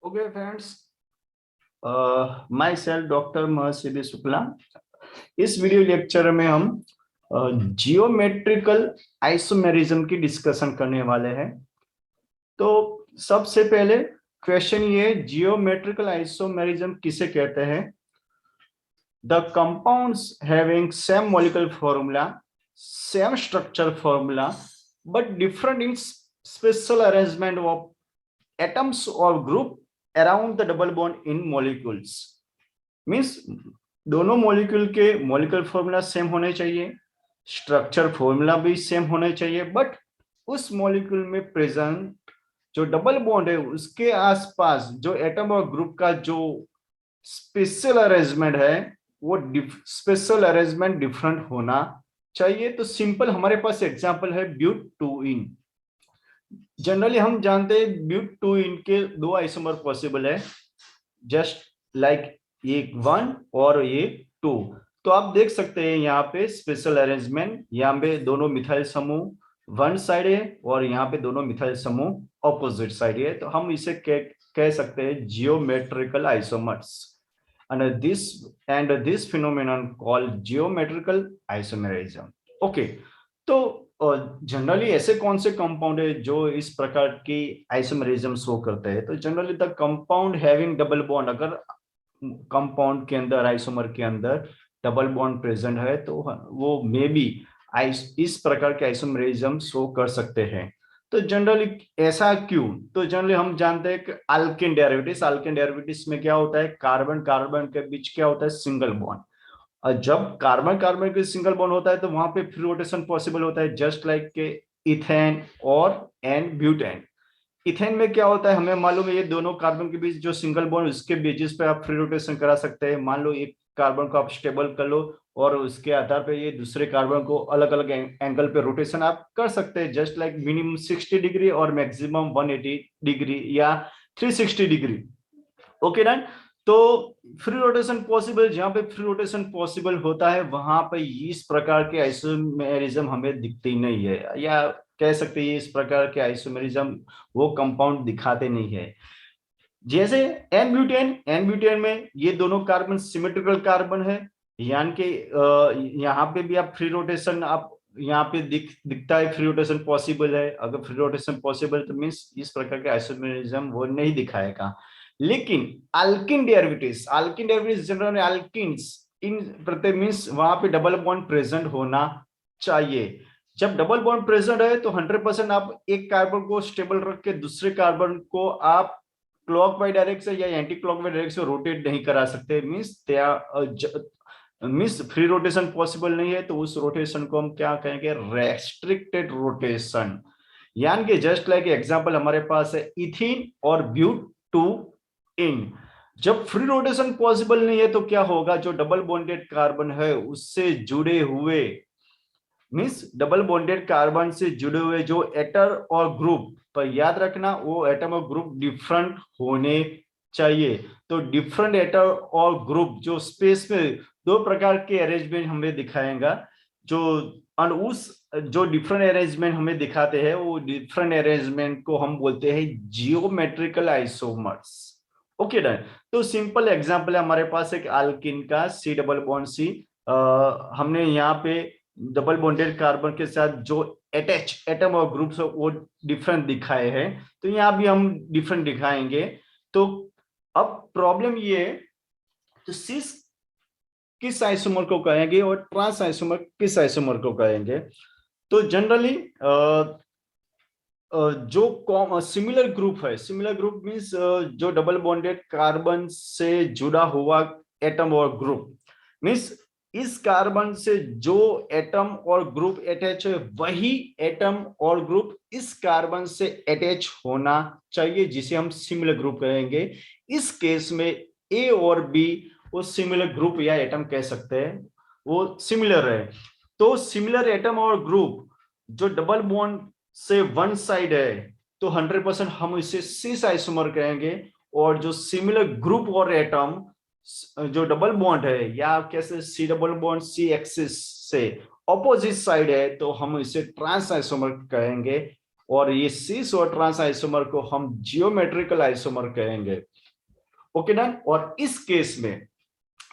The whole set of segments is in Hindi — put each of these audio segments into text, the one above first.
Okay, friends. Myself डॉक्टर महर्षि शुक्ला। इस वीडियो लेक्चर में हम जियोमेट्रिकल आइसोमेरिज्म की डिस्कशन करने वाले हैं। तो सबसे पहले क्वेश्चन ये, जियोमेट्रिकल आइसोमेरिज्म किसे कहते हैं? The compounds having same molecular formula, same structure formula, but different in special arrangement of atoms or group around the double bond in molecules। Means दोनों मॉलिक्यूल के मॉलिक्यूलर फॉर्मूला सेम होने चाहिए, स्ट्रक्चर फॉर्मूला भी सेम होने चाहिए, बट उस मॉलिक्यूल में प्रेजेंट जो डबल बॉन्ड है उसके आसपास जो एटम और ग्रुप का जो स्पेशल अरेंजमेंट है वो स्पेशल अरेंजमेंट डिफरेंट होना चाहिए। तो सिंपल हमारे पास एग्जांपल है ब्यूट-2-इन। जनरली हम जानते हैं ब्यूट-2-इन के दो आइसोमर पॉसिबल है, जस्ट लाइक ये 1 और ये 2। तो आप देख सकते हैं यहाँ पे स्पेशल अरेंजमेंट, यहाँ पे दोनों मिथाइल समूह वन साइड है और यहाँ पे दोनों मिथाइल समूह ऑपोजिट साइड है। तो हम इसे कह सकते हैं geometrical isomers, and this phenomenon called geometrical isomerism। Okay, तो जनरली ऐसे कौन से कंपाउंड है जो इस प्रकार की आइसोमेरिज्म शो करते हैं? तो generally the compound having double bond, अगर कंपाउंड के अंदर आइसोमर के अंदर डबल बॉन्ड प्रेजेंट है तो वो मे बी इस प्रकार के आइसोमेरिज्म शो कर सकते हैं। तो जनरली ऐसा क्यों? तो जनरली हम जानते हैं कि अल्केन डेरिवेटिव्स में क्या होता है, कार्बन कार्बन के बीच क्या होता है, सिंगल बॉन्ड। और जब कार्बन कार्बन के सिंगल बॉन्ड होता है तो वहां पे फ्री रोटेशन पॉसिबल होता है, जस्ट लाइक के इथेन और एंड ब्यूटेन। इथेन में क्या होता है, हमें मालूम है ये दोनों कार्बन के बीच जो सिंगल बॉन्ड उसके बेसिस पे आप फ्री रोटेशन करा सकते हैं। मान लो एक कार्बन को आप स्टेबल कर लो और उसके आधार पे ये दूसरे कार्बन को अलग अलग एंगल पे रोटेशन आप कर सकते हैं, जस्ट लाइक मिनिमम 60 डिग्री और मैक्सिमम 180 डिग्री या 360 डिग्री। Okay done. तो फ्री रोटेशन पॉसिबल, जहां पे फ्री रोटेशन पॉसिबल होता है वहां पे इस प्रकार के आइसोमेरिज्म हमें दिखती नहीं है, या कह सकते हैं इस प्रकार के आइसोमेरिज्म वो कंपाउंड दिखाते नहीं है। जैसे एन ब्यूटेन में ये दोनों कार्बन सिमेट्रिकल कार्बन है, यानी कि यहाँ पे भी आप फ्री रोटेशन आप यहाँ पे दिखता है फ्री रोटेशन पॉसिबल है। अगर फ्री रोटेशन पॉसिबल तो मीन्स इस प्रकार के आइसोमेरिज्म वो नहीं दिखाएगा। लेकिन अल्किन डेरिवेटिव्स जनरली अल्किन्स इन प्रत्येक मीन्स वहां पे डबल बॉन्ड प्रेजेंट होना चाहिए। जब डबल बॉन्ड प्रेजेंट है तो 100% आप एक कार्बन को स्टेबल रख के दूसरे कार्बन को आप क्लॉकवाइज डायरेक्शन या एंटी क्लॉकवाइज डायरेक्शन रोटेट नहीं करा सकते, मीन्स फ्री रोटेशन पॉसिबल नहीं है। तो उस रोटेशन को हम क्या कहेंगे, रेस्ट्रिक्टेड रोटेशन। यानी कि जस्ट लाइक एग्जांपल हमारे पास है इथीन और ब्यूट-2-इन। जब फ्री रोटेशन पॉसिबल नहीं है तो क्या होगा, जो डबल बॉन्डेड कार्बन है उससे जुड़े हुए मीन्स डबल बॉन्डेड कार्बन से जुड़े हुए जो एटम और ग्रुप, पर याद रखना वो एटम और ग्रुप डिफरेंट होने चाहिए। तो डिफरेंट एटम और ग्रुप जो स्पेस में दो प्रकार के अरेंजमेंट हमें दिखाएगा, जो उस जो डिफरेंट अरेंजमेंट हमें दिखाते हैं वो डिफरेंट अरेंजमेंट को हम बोलते हैं जियोमेट्रिकल आइसोमर्स। Okay done. तो सिंपल एग्जांपल है हमारे पास एक अल्किन का C डबल बॉन्ड C। हमने यहाँ पे डबल बॉन्डेड कार्बन के साथ जो अटैच एटम और ग्रुप्स वो डिफरेंट दिखाए हैं, तो यहाँ भी हम डिफरेंट दिखाएंगे। तो अब प्रॉब्लम ये, तो सिस किस आइसोमर को कहेंगे और ट्रांस आइसोमर किस आइसोमर को कहेंगे? तो जनरली जो सिमिलर ग्रुप है, सिमिलर ग्रुप मीन्स जो डबल बॉन्डेड कार्बन से जुड़ा हुआ एटम और ग्रुप, मीन्स इस कार्बन से जो एटम और ग्रुप अटैच है वही एटम और ग्रुप इस कार्बन से अटैच होना चाहिए, जिसे हम सिमिलर ग्रुप कहेंगे। इस केस में ए और बी वो सिमिलर ग्रुप या एटम कह सकते हैं, वो सिमिलर है। तो सिमिलर एटम और ग्रुप जो डबल बॉन्ड से वन साइड है तो 100% हम इसे सिस आइसोमर कहेंगे, और जो सिमिलर ग्रुप और एटम जो डबल बॉन्ड है या कैसे C double bond C axis से ऑपोजिट साइड है तो हम इसे ट्रांस आइसोमर कहेंगे, और ये सिस और ट्रांस आइसोमर को हम जियोमेट्रिकल आइसोमर कहेंगे। Okay done. और इस केस में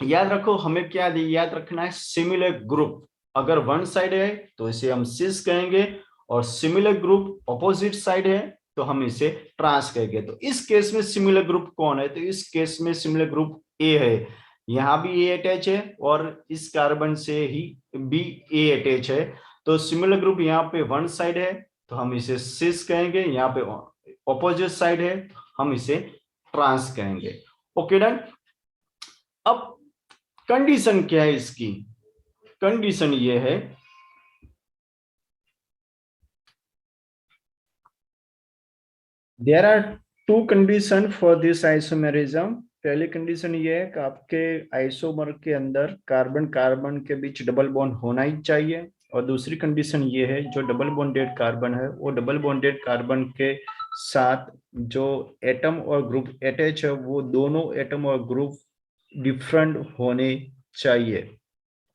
याद रखो हमें क्या याद रखना है, सिमिलर ग्रुप अगर वन साइड है तो इसे हम सिस कहेंगे, और सिमिलर ग्रुप ऑपोजिट साइड है तो हम इसे ट्रांस कहेंगे। तो इस केस में सिमिलर ग्रुप कौन है, तो इस केस में सिमिलर ग्रुप ए है, यहाँ भी ए अटैच है और इस कार्बन से ही भी ए अटैच है। तो सिमिलर ग्रुप यहाँ पे वन साइड है तो हम इसे सिस कहेंगे, यहाँ पे ऑपोजिट साइड है हम इसे ट्रांस कहेंगे। Okay done. अब कंडीशन क्या है इसकी, कंडीशन ये है, there are two condition for this isomerism. पहली कंडीशन ये है कि आपके आइसोमर के अंदर कार्बन कार्बन के बीच डबल बॉन्ड होना ही चाहिए, और दूसरी कंडीशन ये है जो डबल बॉन्डेड कार्बन है वो डबल बॉन्डेड कार्बन के साथ जो एटम और ग्रुप अटैच है वो दोनों एटम और ग्रुप डिफरेंट होने चाहिए।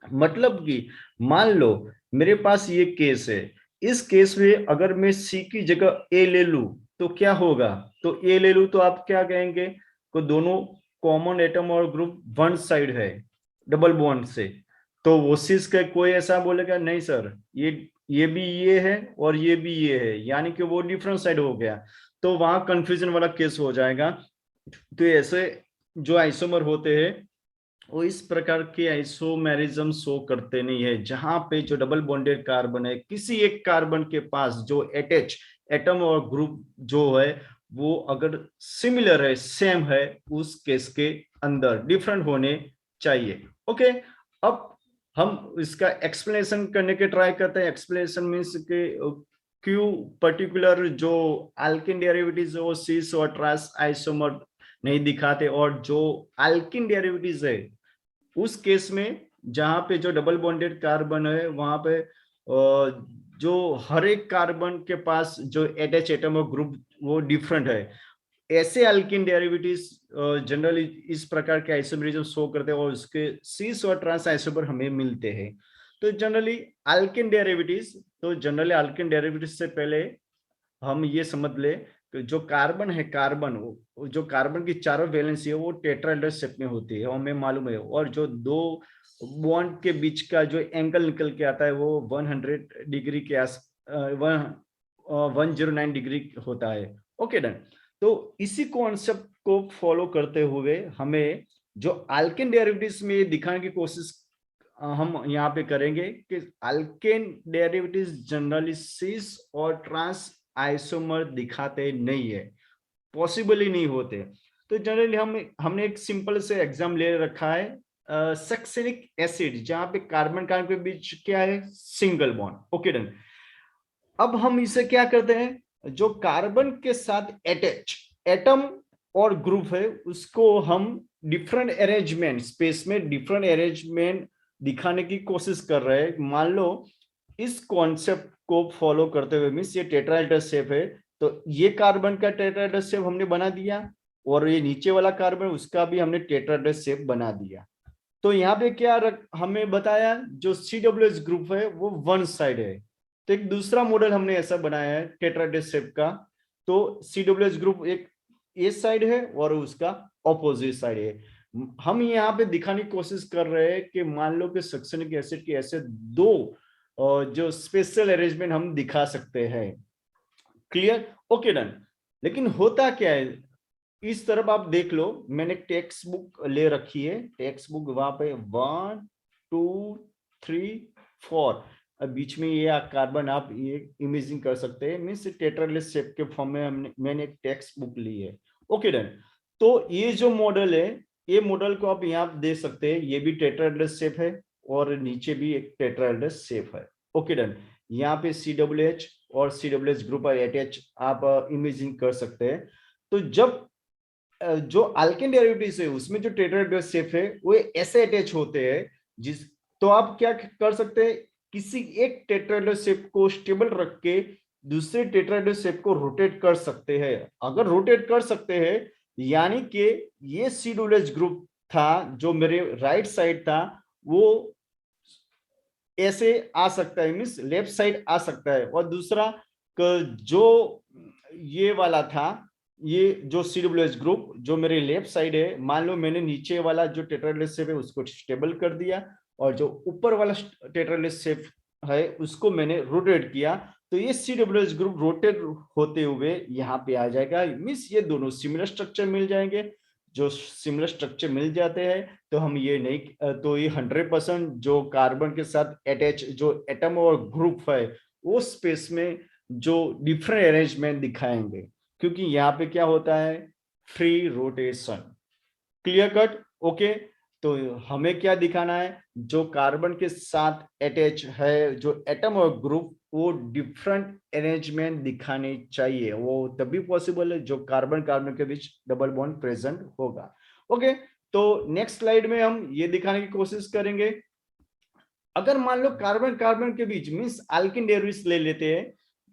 मतलब कि मान लो मेरे पास ये केस है, इस केस में अगर मैं सी की जगह ए ले लूं तो क्या होगा, तो ए ले लूं तो आप क्या कहेंगे कि दोनों कॉमन एटम और ग्रुप वन साइड है डबल बॉन्ड से, तो वो सिस का कोई ऐसा बोलेगा नहीं सर ये भी ये है और ये भी ये है, यानी कि वो डिफरेंट साइड हो गया, तो वहां कंफ्यूजन वाला केस हो जाएगा। तो ऐसे जो आइसोमर होते हैं वो इस प्रकार के आइसोमेरिज्म शो करते नहीं है, जहां पे जो डबल बॉन्डेड कार्बन है किसी एक कार्बन के पास जो अटैच एटम और ग्रुप जो है वो अगर सिमिलर है सेम है उस केस के अंदर डिफरेंट होने चाहिए। ओके, अब हम इसका एक्सप्लेनेशन करने के ट्राई करते हैं। एक्सप्लेनेशन मीन्स के क्यों पर्टिकुलर जो अल्किन डेरिवेटिव्स वो सिस और ट्रांस आइसोमर नहीं दिखाते, और जो अल्किन डेरिवेटिव्स है उस केस में जहां पे जो डबल बॉन्डेड कार्बन है वहां पे जो हर एक कार्बन के पास जो एटच एटम और ग्रुप वो डिफरेंट है, ऐसे अल्किन डेरिवेटिव्स जनरली इस प्रकार के आइसोमेरिज्म शो करते हैं और उसके सिस और ट्रांस आइसोमर हमें मिलते हैं। तो जनरली अल्किन डेरिवेटिव्स से पहले हम ये समझ ले कि जो कार्बन है, कार्बन जो कार्बन की चारों वैलेंसी है वो टेट्राहेड्रल शेप में होती है, हमें मालूम है, और जो दो बॉन्ड के बीच का जो एंगल निकल के आता है वो 100 डिग्री के आस 109 डिग्री होता है। Okay done. तो इसी कॉन्सेप्ट को फॉलो करते हुए हमें जो अल्केन डेरिवेटिव्स में दिखाने की कोशिश हम यहाँ पे करेंगे कि अल्केन डेरिवेटिव्स जनरली सिस और ट्रांस आइसोमर दिखाते नहीं है, पॉसिबल ही नहीं होते। तो जनरली हमने एक सिंपल से एग्जाम ले रखा है, सक्सेनिक एसिड जहां पे कार्बन कार्बन के बीच क्या है, सिंगल बॉन्ड। Okay done. अब हम इसे क्या करते हैं, जो कार्बन के साथ अटैच एटम और ग्रुप है उसको हम डिफरेंट अरेंजमेंट स्पेस में डिफरेंट अरेंजमेंट दिखाने की कोशिश कर रहे हैं। मान लो इस कॉन्सेप्ट को फॉलो करते हुए मीन्स ये टेट्राहेड्रल शेप है, तो ये कार्बन का टेट्राहेड्रल शेप हमने बना दिया और ये नीचे वाला कार्बन उसका भी हमने टेट्राहेड्रल शेप बना दिया। तो यहाँ पे क्या हमें बताया, जो CWH ग्रुप है वो वन साइड है, तो एक दूसरा मॉडल हमने ऐसा बनाया है टेट्राहेड्रल शेप का, तो CWH ग्रुप एक ए साइड है और उसका ऑपोजिट साइड है। हम यहाँ पे दिखाने की कोशिश कर रहे हैं कि मान लो कि सक्सेनिक एसिड के ऐसे दो जो स्पेशल अरेंजमेंट हम दिखा सकते हैं। क्लियर? Okay done. लेकिन होता क्या है, इस तरफ आप देख लो, मैंने टेक्स्ट बुक ले रखी है, टेक्स्ट बुक वहां पे 1 2 3 4, बीच में ये कार्बन आप ये इमेजिंग कर सकते हैं, मीन्स टेट्राहेड्रल शेप के फॉर्म में मैंने एक टेक्स्ट बुक ली है। Okay done. तो ये जो मॉडल है, ये मॉडल को आप यहाँ दे सकते हैं, ये भी टेट्राहेड्रल शेप है और नीचे भी एक टेट्राहेड्रल शेप है। Okay done. यहाँ पे CWH और CWH ग्रुप अटैच आप इमेजिंग कर सकते हैं। तो जब जो अल्केन डेरिवेटिव्स है उसमें जो टेट्राहेड्रल शेप है वो ऐसे अटैच होते हैं जिस, तो आप क्या कर सकते हैं, किसी एक टेट्राहेड्रल शेप को स्टेबल रख के दूसरे टेट्राहेड्रल शेप को रोटेट कर सकते हैं। अगर रोटेट कर सकते हैं यानी कि ये CWH ग्रुप था जो मेरे राइट साइड था वो ऐसे आ सकता है, मीन्स लेफ्ट साइड आ सकता है, और दूसरा जो ये वाला था ये जो CWH ग्रुप जो मेरे लेफ्ट साइड है, मान लो मैंने नीचे वाला जो टेट्राहेड्रल शेप है उसको स्टेबल कर दिया और जो ऊपर वाला टेट्राहेड्रल शेप है उसको मैंने रोटेट किया, तो ये CWH ग्रुप रोटेट होते हुए यहाँ पे आ जाएगा। मीन्स ये दोनों सिमिलर स्ट्रक्चर मिल जाएंगे। जो सिमिलर स्ट्रक्चर मिल जाते हैं तो हम ये नहीं, तो ये 100% जो कार्बन के साथ अटैच जो एटम और ग्रुप है वो स्पेस में जो डिफरेंट अरेंजमेंट दिखाएंगे, क्योंकि यहाँ पे क्या होता है, free rotation. Clear cut? Okay. तो हमें क्या दिखाना है, जो कार्बन के साथ अटैच है जो एटम और ग्रुप वो डिफरेंट अरेंजमेंट दिखाने चाहिए, वो तभी पॉसिबल है जो कार्बन कार्बन के बीच डबल बॉन्ड प्रेजेंट होगा। ओके, तो नेक्स्ट स्लाइड में हम ये दिखाने की कोशिश करेंगे। अगर मान लो कार्बन कार्बन के बीच मीन्स अल्किन डेरिवेटिव्स ले लेते हैं,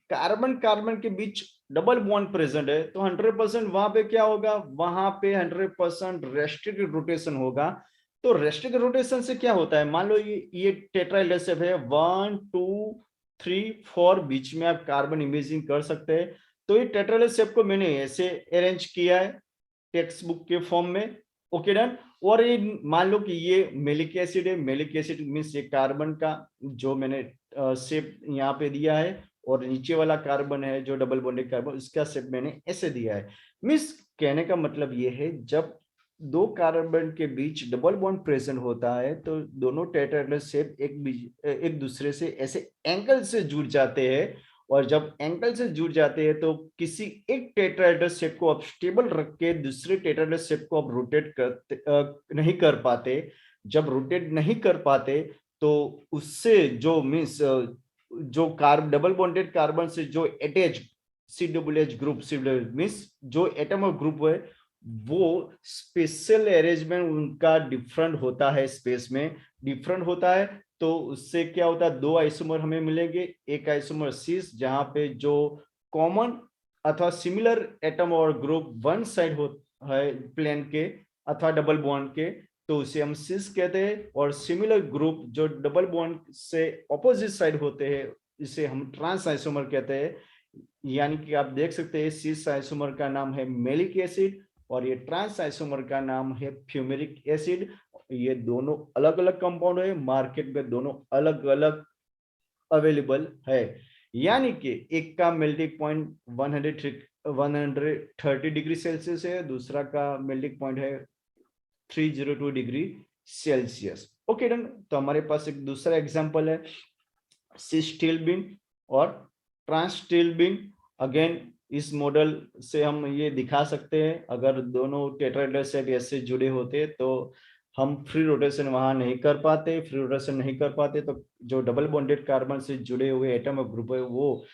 कार्बन कार्बन के बीच डबल बॉन्ड प्रेजेंट है, तो 100% वहां पे क्या होगा, वहां पे 100% रेस्ट्रिक्टेड रोटेशन होगा। तो रेस्ट्रिक्टेड रोटेशन से क्या होता है, मान लो ये टेट्राहेड्रल शेप है, 1 2 3 4, बीच में आप कार्बन इमेजिंग कर सकते हैं। तो ये टेट्राहेड्रल शेप को मैंने ऐसे अरेंज किया है टेक्स्ट बुक के फॉर्म में। Okay done. और ये मान लो कि ये मेलिक एसिड है, मेलिक एसिड मीन्स ये कार्बन का जो मैंने शेप यहाँ पे दिया है, और नीचे वाला कार्बन है जो डबल बॉन्डेड कार्बन, इसका शेप मैंने ऐसे दिया है। मीन्स कहने का मतलब ये है, जब दो कार्बन के बीच डबल बॉन्ड प्रेजेंट होता है तो दोनों टेट्राहेड्रल शेप एक दूसरे से ऐसे एंगल से जुड़ जाते हैं, और जब एंगल से जुड़ जाते हैं तो किसी एक टेट्राहेड्रल शेप को आप स्टेबल रख के दूसरे टेट्राहेड्रल शेप को आप रोटेट करते नहीं कर पाते। जब रोटेट नहीं कर पाते तो उससे जो मीन्स जो कार्ब डबल बॉन्डेड कार्बन से जो attach CWH group, CWH means जो एटम और ग्रुप है, वो स्पेशल अरेंजमेंट उनका डिफरेंट होता है, स्पेस में डिफरेंट होता है। तो उससे क्या होता है, दो आइसोमर हमें मिलेंगे, एक आइसोमर सिस जहां पे जो कॉमन अथवा सिमिलर एटम और ग्रुप वन साइड हो है प्लेन के अथवा डबल बॉन्ड के, तो उसे हम सिस कहते हैं। और सिमिलर ग्रुप जो डबल बॉन्ड से ऑपोजिट साइड होते हैं इसे हम ट्रांस आइसोमर कहते हैं। यानी कि आप देख सकते हैं सिस आइसोमर का नाम है मेलिक एसिड और ये ट्रांस आइसोमर का नाम है फ्यूमेरिक एसिड। ये दोनों अलग अलग कंपाउंड है, मार्केट में दोनों अलग अलग अवेलेबल है। यानी कि एक का मेल्टिंग पॉइंट 130 डिग्री सेल्सियस है, दूसरा का मेल्टिंग पॉइंट है 302 डिग्री सेल्सियस। Okay done. तो हमारे पास एक दूसरा एग्जांपल है सिस स्टील बीन और ट्रांस स्टील बीन। अगेन इस मॉडल से हम ये दिखा सकते हैं, अगर दोनों टेट्राहेड्रल शेप ऐसे जुड़े होते तो हम फ्री रोटेशन वहां नहीं कर पाते। फ्री रोटेशन नहीं कर पाते तो जो डबल बॉन्डेड कार्बन से जुड़े हुए एटम और ग्रुप है वो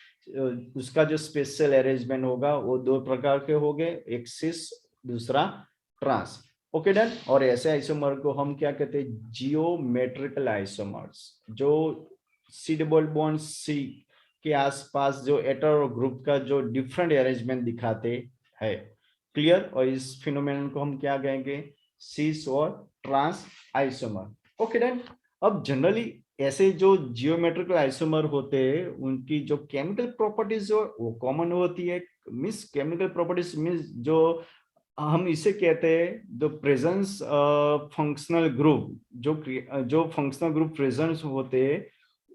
उसका जो स्पेशल अरेंजमेंट होगा वो दो प्रकार के हो गए, एक सिस दूसरा ट्रांस। Okay done. और ऐसे आइसोमर को हम क्या कहते हैं, जियोमेट्रिकल आइसोमर्स, जो सी डबल बॉन्ड सी के आसपास जो एटम और ग्रुप का जो डिफरेंट अरेंजमेंट दिखाते हैं। क्लियर? और इस फिनोमेनन को हम क्या कहेंगे, सिस और ट्रांस आइसोमर। Okay done. अब जनरली ऐसे जो जियोमेट्रिकल आइसोमर होते हैं उनकी जो केमिकल प्रॉपर्टीज जो वो कॉमन होती है। मींस केमिकल प्रॉपर्टीज मींस जो हम इसे कहते हैं द प्रेजेंस फंक्शनल ग्रुप, जो फंक्शनल ग्रुप प्रेजेंस होते हैं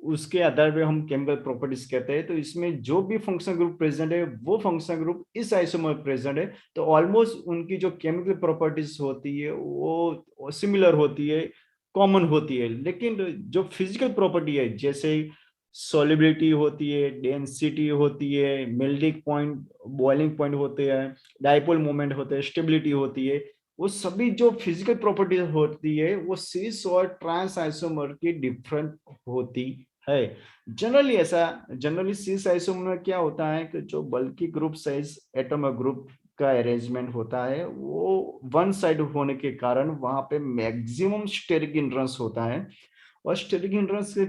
उसके आधार पे हम केमिकल प्रॉपर्टीज कहते हैं। तो इसमें जो भी फंक्शनल ग्रुप प्रेजेंट है वो फंक्शनल ग्रुप इस आइसोमर प्रेजेंट है, तो ऑलमोस्ट उनकी जो केमिकल प्रॉपर्टीज होती है वो सिमिलर होती है, कॉमन होती है। लेकिन जो फिजिकल प्रॉपर्टी है जैसे सॉलिबिलिटी होती है, डेंसिटी होती है, मेल्टिंग पॉइंट, बॉइलिंग पॉइंट होते हैं, डाइपोल मोमेंट होते हैं, स्टेबिलिटी होती है, वो सभी जो फिजिकल प्रॉपर्टीज होती है वो सिस और ट्रांस आइसोमर की डिफरेंट होती है। जनरली सिस आइसोमर में क्या होता है कि जो बल्कि ग्रुप साइज एटम और ग्रुप का अरेंजमेंट होता है वो वन साइड होने के कारण वहां पे मैक्सिमम स्टेरिक हिंड्रेंस होता है। और स्टेरिक हिंड्रेंस के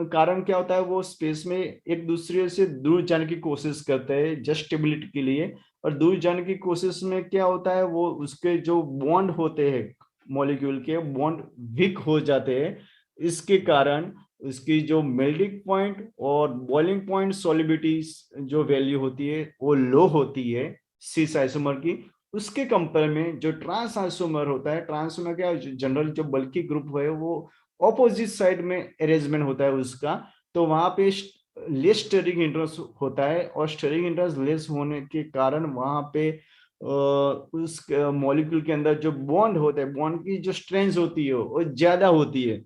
कारण क्या होता है, वो स्पेस में एक दूसरे से दूर जाने की कोशिश करते हैं जस्ट स्टेबिलिटी के लिए। और दूर जाने की कोशिश में क्या होता है, वो उसके जो बॉन्ड होते हैं मॉलिक्यूल के बॉन्ड वीक हो जाते हैं। इसके कारण उसकी जो मेल्टिंग पॉइंट और बॉइलिंग पॉइंट सॉलिबिलिटी जो वैल्यू होती है वो लो होती है। सिस आइसोमर की, उसके कंपेयर में जो ट्रांस आइसोमर होता है, ट्रांस में क्या जनरल जो बल्कि ग्रुप है वो ऑपोजिट साइड में अरेंजमेंट होता है उसका, तो वहां पे लेस स्टेरिक इंटरेस्ट होता है, और स्टेरिक इंटरेस्ट लेस होने के कारण वहां पे उस मॉलिक्यूल के अंदर जो बॉन्ड होता है, बॉन्ड की जो स्ट्रेंथ होती है वो ज्यादा होती है।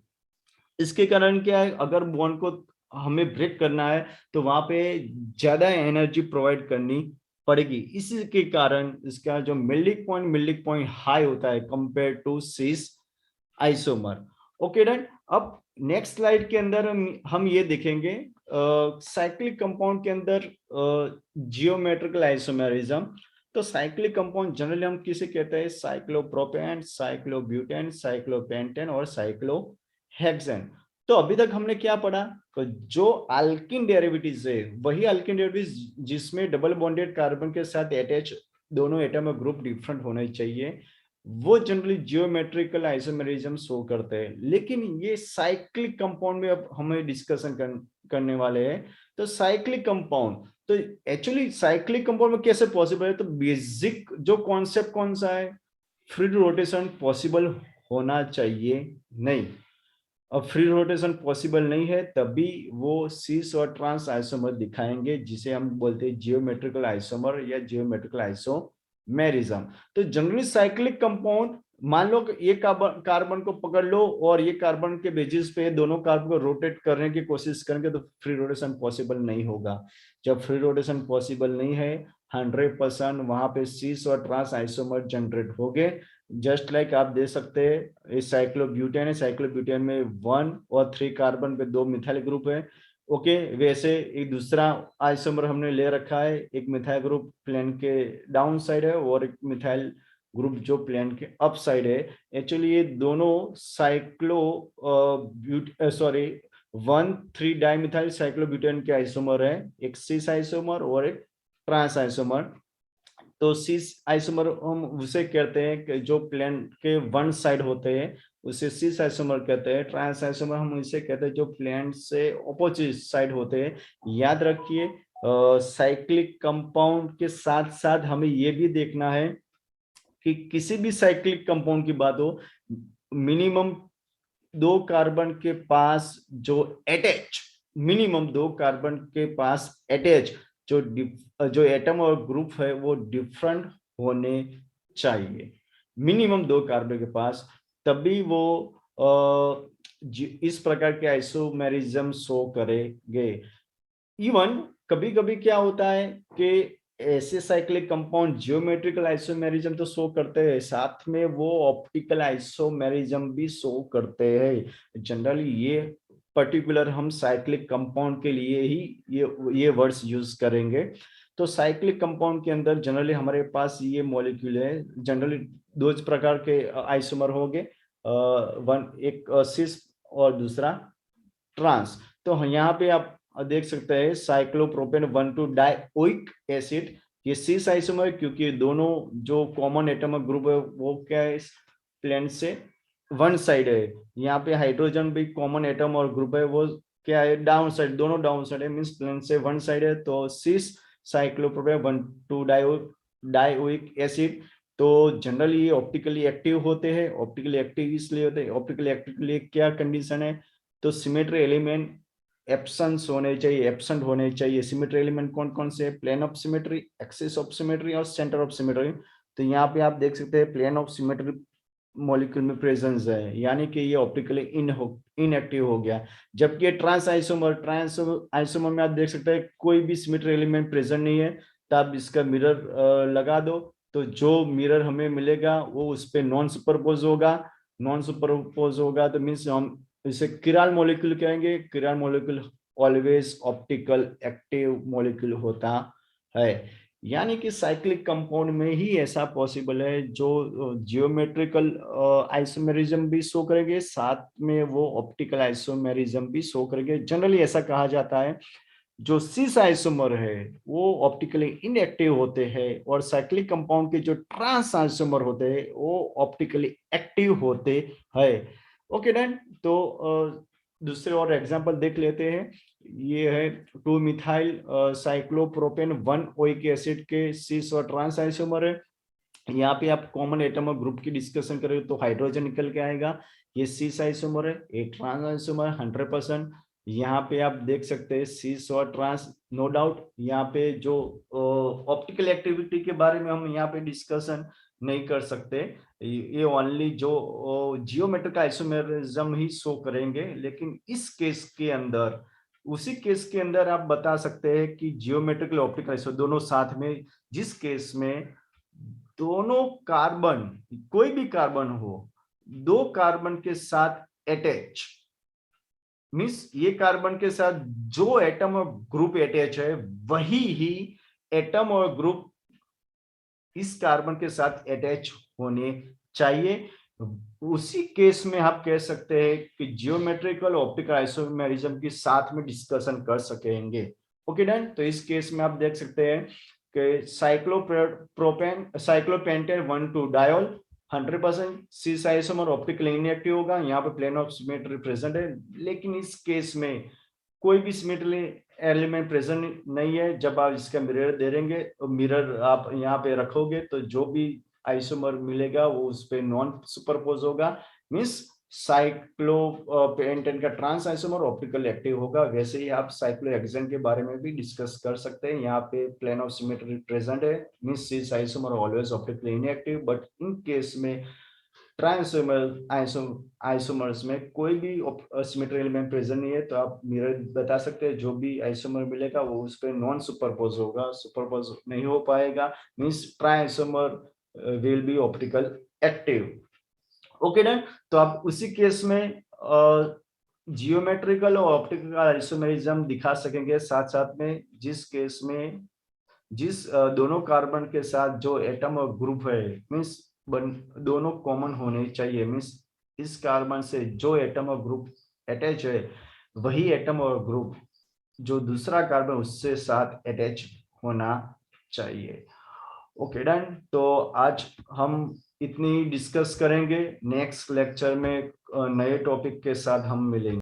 इसके कारण क्या है, अगर बॉन्ड को हमें ब्रेक करना है तो वहां पे ज्यादा एनर्जी प्रोवाइड करनी पड़ेगी, इसी के कारण इसका जो मेल्टिंग पॉइंट हाई होता है compare to cis isomer. Okay done. अब नेक्स्ट स्लाइड के अंदर हम ये देखेंगे साइक्लिक कंपाउंड के अंदर जियोमेट्रिकल आइसोमेरिज्म। तो साइक्लिक कंपाउंड जनरली हम किसे कहते हैं, साइक्लोप्रोपेन, साइक्लोब्यूटेन, साइक्लोपेंटेन और साइक्लोहेक्सेन। तो अभी तक हमने क्या पढ़ा, तो जो अल्किन डेरिवेटिव्स है वही अल्किन डेरिवेटिव्स जिसमें डबल बॉन्डेड कार्बन के साथ अटैच दोनों एटम और ग्रुप डिफरेंट होने चाहिए, वो जनरली जियोमेट्रिकल आइसोमेरिज्म शो करते हैं। लेकिन ये साइक्लिक कंपाउंड में अब हमें डिस्कशन करने वाले हैं। तो साइक्लिक कंपाउंड, तो एक्चुअली साइक्लिक कंपाउंड में कैसे पॉसिबल है, तो बेसिक जो कॉन्सेप्ट कौन सा है, फ्री रोटेशन पॉसिबल होना चाहिए नहीं। अब फ्री रोटेशन पॉसिबल नहीं है तभी वो सिस और ट्रांस आइसोमर दिखाएंगे, जिसे हम बोलते हैं जियोमेट्रिकल आइसोमर या जियोमेट्रिकल आइसोमेरिज्म। तो जनरली साइक्लिक कंपाउंड, मान लो कि ये कार्बन को पकड़ लो और ये कार्बन के बेसिस पे दोनों कार्बन को रोटेट करने की कोशिश करेंगे तो फ्री रोटेशन पॉसिबल नहीं होगा। जब फ्री रोटेशन पॉसिबल नहीं है 100% वहां पे सिस और ट्रांस आइसोमर जनरेट हो गए। जस्ट लाइक आप दे सकते हैं साइक्लोब्यूटेन है, साइक्लोब्यूटेन में 1 और 3 कार्बन पे 2 मिथाइल ग्रुप है। ओके, वैसे एक दूसरा आइसोमर हमने ले रखा है, एक मिथाइल ग्रुप प्लेन के डाउन साइड है और एक मिथाइल ग्रुप जो प्लेन के अप साइड है। एक्चुअली ये दोनों साइक्लो सॉरी 1,3 डाइमिथाइल साइक्लोब्यूटेन के आइसोमर है, एक सिस आइसोमर और एक ट्रांस आइसोमर। तो सिस आइसोमर हम उसे कहते हैं कि जो प्लेन के वन साइड होते हैं उसे सिस आइसोमर कहते हैं। ट्रांस आइसोमर हम इसे कहते हैं जो प्लेन से ऑपोजिट साइड होते हैं। याद रखिए साइक्लिक कंपाउंड के साथ साथ हमें यह भी देखना है कि किसी भी साइक्लिक कंपाउंड की बात हो, मिनिमम 2 कार्बन के पास जो अटैच, मिनिमम 2 कार्बन के पास अटैच जो एटम और ग्रुप है वो डिफरेंट होने चाहिए, मिनिमम 2 कार्बन के पास, तभी वो इस प्रकार के आइसोमेरिज्म शो करेंगे। इवन कभी कभी क्या होता है कि ऐसे साइक्लिक कंपाउंड जियोमेट्रिकल आइसोमेरिज्म तो शो करते हैं, साथ में वो ऑप्टिकल आइसोमेरिज्म भी शो करते हैं। जनरली ये पर्टिकुलर हम साइक्लिक कंपाउंड के लिए ही ये वर्ड्स यूज करेंगे। तो साइक्लिक कंपाउंड के अंदर जनरली हमारे पास ये मॉलिक्यूल है, जनरली 2 प्रकार के आइसोमर होंगे, एक सिस और दूसरा ट्रांस। तो यहाँ पे आप देख सकते हैं साइक्लोप्रोपेन 1,2 डाइओइक एसिड, ये सिस आइसोमर क्योंकि दोनों जो कॉमन एटम ग्रुप है वो क्या है, प्लेन से वन साइड है। यहाँ पे हाइड्रोजन भी कॉमन एटम और ग्रुप है वो क्या है, डाउन साइड, दोनों डाउन साइड है, मीन्स प्लेन से वन साइड है। तो सिस साइक्लोप्रोपेन 1,2 डाइओइक एसिड। तो जनरली ये ऑप्टिकली एक्टिव होते हैं। ऑप्टिकली एक्टिव इसलिए होते हैं, ऑप्टिकली एक्टिव के लिए क्या कंडीशन है, तो सिमेट्री एलिमेंट एब्सेंस होने चाहिए, एब्सेंट होने चाहिए। सिमेट्री एलिमेंट कौन कौन से, plane of symmetry, axis of symmetry और सेंटर ऑफ सिमेट्री। तो यहाँ पे आप देख सकते हैं प्लेन ऑफ सिमेट्री मॉलिक्यूल में प्रेजेंस है, यानी कि ये ऑप्टिकली इनएक्टिव हो गया। जबकि ट्रांस आइसोमर में आप देख सकते हैं कोई भी सिमेट्री एलिमेंट प्रेजेंट नहीं है, तो आप इसका मिरर लगा दो तो जो मिरर हमें मिलेगा वो उस पर नॉन सुपरपोज होगा। नॉन सुपरपोज होगा तो मीन्स हम इसे किराल मॉलिक्यूल कहेंगे। Chiral molecule always optical active molecule होता है। यानी कि साइक्लिक कंपाउंड में ही ऐसा पॉसिबल है जो जियोमेट्रिकल आइसोमेरिज्म भी शो करेंगे, साथ में वो ऑप्टिकल आइसोमेरिज्म भी शो करेंगे। जनरली ऐसा कहा जाता है जो सिस आइसोमर है वो ऑप्टिकली इनएक्टिव होते हैं और साइक्लिक कंपाउंड के जो ट्रांस आइसोमर होते हैं वो ऑप्टिकली एक्टिव होते हैं। Okay done. तो दूसरे और एग्जांपल देख लेते हैं। ये है 2 मिथाइल साइक्लोप्रोपेन 1 ओइक एसिड के सिस और ट्रांस आइसोमर है। यहाँ पे आप कॉमन एटम और ग्रुप की डिस्कशन करें तो हाइड्रोजन निकल के आएगा। ये सिस आइसोमर है, एक ट्रांस आइसोमर 100%। यहाँ पे आप देख सकते हैं सिस और ट्रांस, नो डाउट। यहाँ पे जो ऑप्टिकल एक्टिविटी के बारे में हम यहाँ पे डिस्कशन नहीं कर सकते, ये ओनली जो जियोमेट्रिक आइसोमेरिज्म ही शो करेंगे। लेकिन इस केस के अंदर, उसी केस के अंदर आप बता सकते हैं कि जियोमेट्रिकल ऑप्टिकल आइसो दोनों साथ में, जिस केस में दोनों कार्बन, कोई भी कार्बन हो, 2 कार्बन के साथ अटैच, मीन्स ये कार्बन के साथ जो एटम और ग्रुप अटैच है वही ही एटम और ग्रुप इस कार्बन के साथ अटैच होने चाहिए। उसी केस में आप कह सकते हैं कि जियोमेट्रिकल ऑप्टिकल आइसोमेरिज्म की साथ में डिस्कशन कर सकेंगे। Okay done. तो इस केस में आप देख सकते हैं कि cyclopentane 1,2 diol 100% cis isomer optical inactive होगा। यहाँ पे प्लेन ऑफ सिमेट्री प्रेजेंट है, लेकिन इस केस में कोई भी सिमेट्री एलिमेंट प्रेजेंट नहीं है। जब आप इसका मिरर दे देंगे, मिरर आप यहाँ पे रखोगे तो जो भी आइसोमर मिलेगा वो उस पे नॉन सुपरपोज होगा, मींस साइक्लोपेंटेन का ट्रांस आइसोमर ऑप्टिकल एक्टिव होगा। वैसे ही आप साइक्लोहेक्सेन के बारे में भी डिस्कस कर सकते हैं। यहाँ पे प्लेन ऑफ सिमेट्री प्रेजेंट है, means cis isomer always optically inactive. But in case में आइसोमर्स में कोई भी सिमेट्री एलिमेंट प्रेजेंट नहीं है, तो आप मिरर बता सकते हैं जो भी आइसोमर मिलेगा वो उस पर नॉन सुपरपोज होगा, सुपरपोज नहीं हो पाएगा, means try isomer will be optical active. Okay done. तो आप उसी केस में जियोमेट्रिकल और ऑप्टिकल आइसोमेरिज्म दिखा सकेंगे साथ साथ में, जिस केस में जिस दोनों कार्बन के साथ जो एटम और ग्रुप है, मींस दोनों कॉमन होने चाहिए, मींस इस कार्बन से जो एटम और ग्रुप अटैच है वही एटम और ग्रुप जो दूसरा कार्बन उससे साथ अटैच होना चाहिए। Okay done. तो आज हम इतनी डिस्कस करेंगे। नेक्स्ट लेक्चर में नए टॉपिक के साथ हम मिलेंगे।